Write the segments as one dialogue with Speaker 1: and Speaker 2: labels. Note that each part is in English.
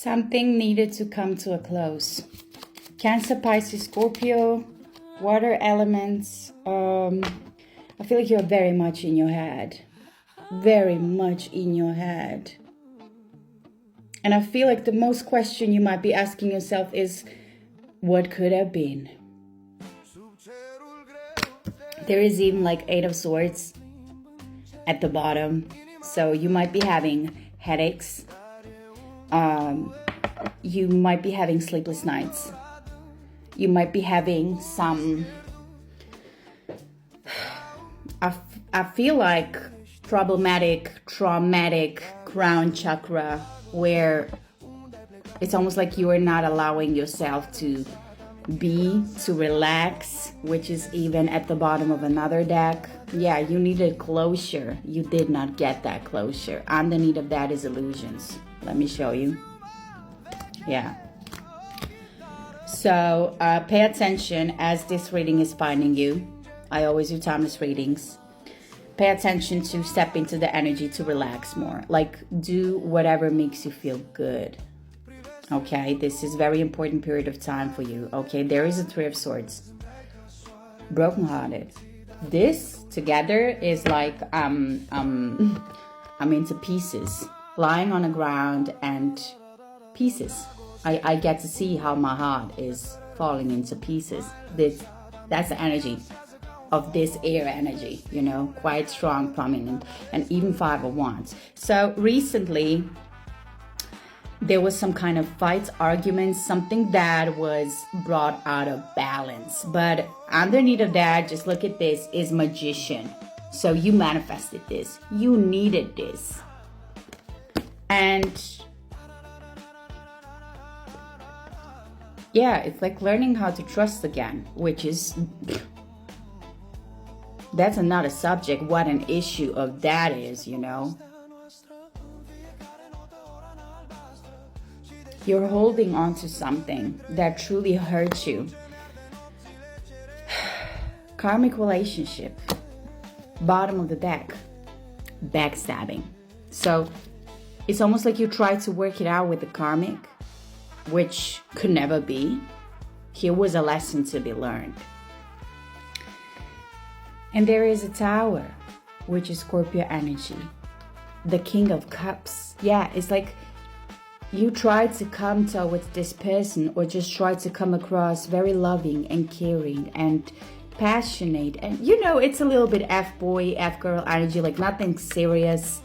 Speaker 1: Something needed to come to a close. Cancer, Pisces, Scorpio, water elements. I feel like you're very much in your head. Very much in your head. And I feel like the most question you might be asking yourself is, what could have been? There is even like 8 of Swords at the bottom. So you might be having headaches. You might be having sleepless nights. You might be having some... I feel like problematic, traumatic crown chakra where it's almost like you are not allowing yourself to relax, which is even at the bottom of another deck. Yeah, you needed closure. You did not get that closure. Underneath of that is illusions. Let me show you. Yeah. So pay attention as this reading is finding you. I always do timeless readings. Pay attention to step into the energy to relax more. Like, do whatever makes you feel good. Okay, this is very important period of time for you. Okay, there is a 3 of Swords. Brokenhearted. This together is like I'm into pieces. Lying on the ground and pieces. I get to see how my heart is falling into pieces. That's the energy of this air energy, you know, quite strong, prominent, and even 5 of Wands. So recently, there was some kind of fights, arguments, something that was brought out of balance. But underneath of that, just look at this, is Magician. So you manifested this. You needed this. And yeah, it's like learning how to trust again, which is... That's another subject, what an issue of that is, you know. You're holding on to something that truly hurts you. Karmic relationship. Bottom of the deck. Backstabbing. So it's almost like you try to work it out with the karmic, which could never be. Here was a lesson to be learned. And there is a Tower, which is Scorpio energy. The King of Cups. Yeah, it's like you try to come towards this person or just try to come across very loving and caring and passionate. And you know, it's a little bit F-boy, F-girl energy, like nothing serious.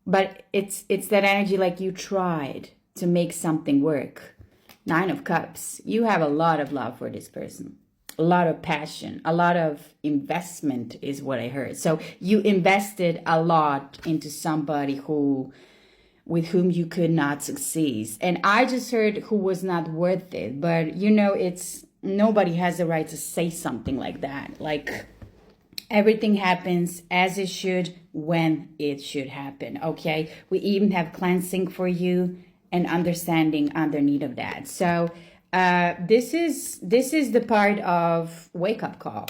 Speaker 1: But it's that energy like you tried to make something work. 9 of Cups. You have a lot of love for this person. A lot of passion, a lot of investment is what I heard. So you invested a lot into somebody with whom you could not succeed. And I just heard who was not worth it. But you know, nobody has the right to say something like that. Like everything happens as it should, when it should happen. Okay. We even have cleansing for you and understanding underneath of that. So this is the part of wake up call.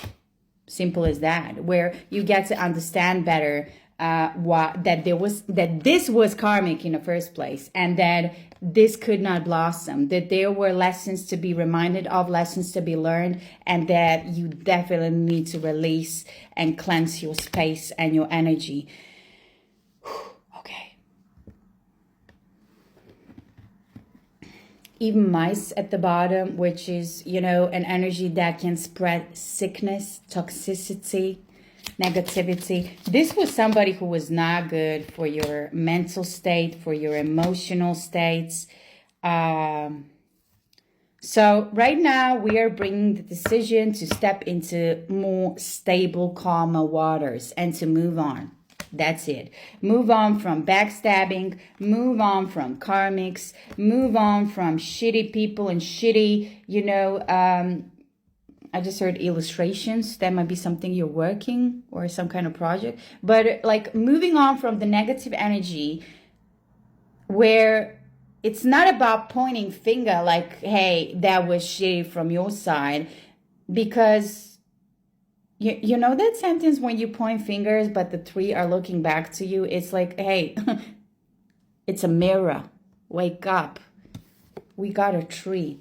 Speaker 1: Simple as that, where you get to understand better that this was karmic in the first place, and that this could not blossom, that there were lessons to be reminded of, lessons to be learned, and that you definitely need to release and cleanse your space and your energy. Okay. Even mice at the bottom, which is, you know, an energy that can spread sickness, toxicity, negativity. This was somebody who was not good for your mental state, for your emotional states. So right now we are bringing the decision to step into more stable, calmer waters and to move on. That's it. Move on from backstabbing, move on from karmics, move on from shitty people and shitty, you know, I just heard illustrations. That might be something you're working or some kind of project. But like moving on from the negative energy where it's not about pointing finger like, hey, that was shitty from your side, because you know that sentence when you point fingers, but the 3 are looking back to you. It's like, hey, it's a mirror. Wake up. We got a tree.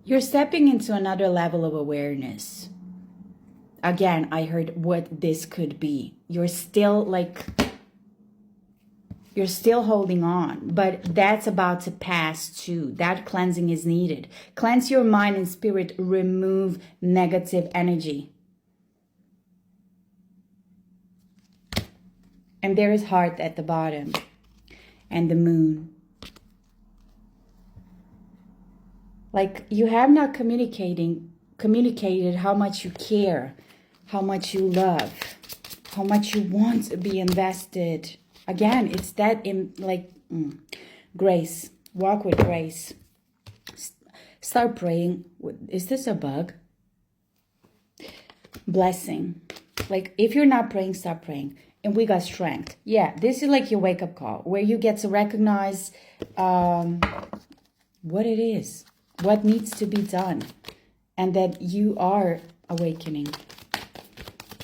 Speaker 1: You're stepping into another level of awareness. Again, I heard what this could be. You're still holding on, but that's about to pass too. That cleansing is needed. Cleanse your mind and spirit, remove negative energy. And there is heart at the bottom and the moon. Like you have not communicated how much you care, how much you love, how much you want to be invested. Again, it's that grace. Walk with grace. Start praying. Is this a bug? Blessing. Like if you're not praying, start praying. And we got strength. Yeah, this is like your wake-up call where you get to recognize what it is, what needs to be done, and that you are awakening.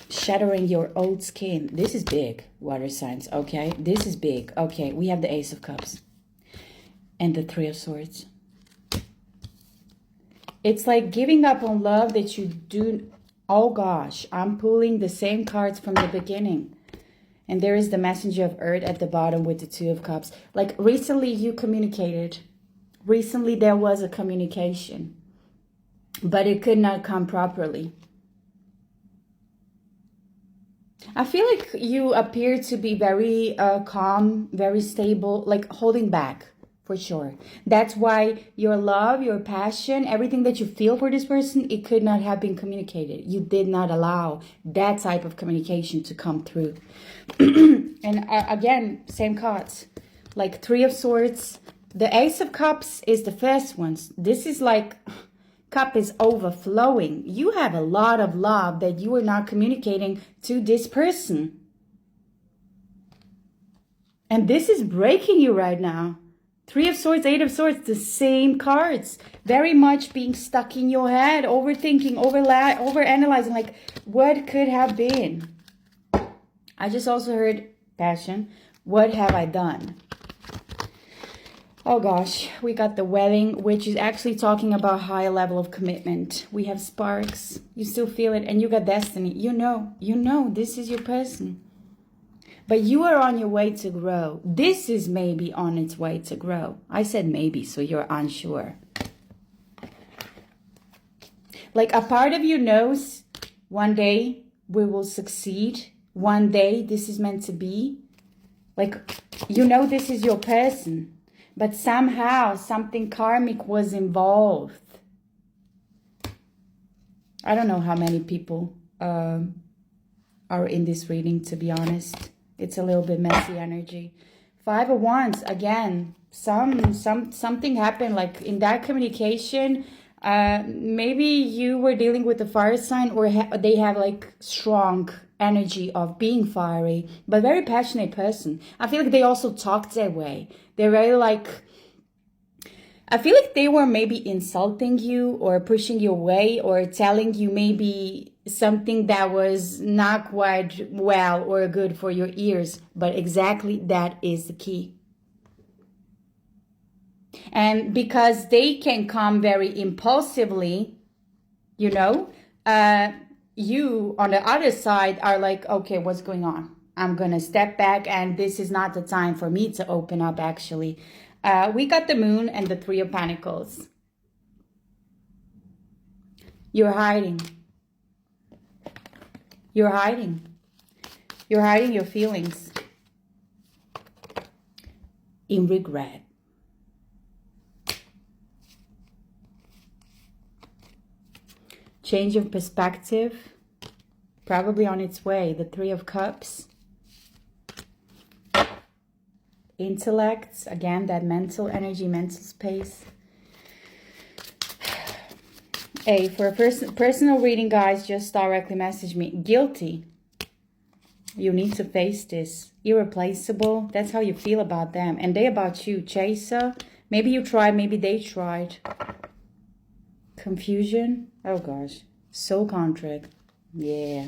Speaker 1: Shattering your old skin. This is big, water signs, okay? This is big. Okay, we have the Ace of Cups and the Three of Swords. It's like giving up on love that you do. Oh gosh, I'm pulling the same cards from the beginning. And there is the Messenger of Earth at the bottom with the Two of Cups. Like recently you communicated. Recently there was a communication. But it could not come properly. I feel like you appear to be very calm, very stable, like holding back for sure. That's why your love, your passion, everything that you feel for this person, it could not have been communicated. You did not allow that type of communication to come through. And again, same cards, like Three of Swords. The Ace of Cups is the first one. This is like... Cup is overflowing. You have a lot of love that you are not communicating to this person. And this is breaking you right now. Three of Swords, Eight of Swords, the same cards. Very much being stuck in your head, overthinking, overanalyzing, like what could have been. I just also heard passion. What have I done? Oh gosh, we got the wedding, which is actually talking about high level of commitment. We have sparks. You still feel it. And you got destiny. You know, this is your person. But you are on your way to grow. This is maybe on its way to grow. I said maybe, so you're unsure. Like a part of you knows one day we will succeed. One day this is meant to be. Like, you know this is your person. But somehow something karmic was involved. I don't know how many people are in this reading, to be honest. It's a little bit messy energy. Five of Wands, again, something happened like in that communication. Maybe you were dealing with a fire sign, or they have like strong energy of being fiery, but very passionate person. I feel like they also talked that way. They're very like, I feel like they were maybe insulting you or pushing you away or telling you maybe something that was not quite well or good for your ears. But exactly that is the key. And because they can come very impulsively, you know, you on the other side are like, okay, what's going on? I'm going to step back, and this is not the time for me to open up, actually. We got the Moon and the Three of Pentacles. You're hiding. You're hiding. You're hiding your feelings in regret. Change of perspective, probably on its way. The Three of Cups. Intellect, again, that mental energy, mental space. Hey, for a personal reading, guys, just directly message me. Guilty. You need to face this. Irreplaceable. That's how you feel about them. And they about you. Chaser. Maybe you tried, maybe they tried. Confusion. Oh gosh. Soul contract. Yeah.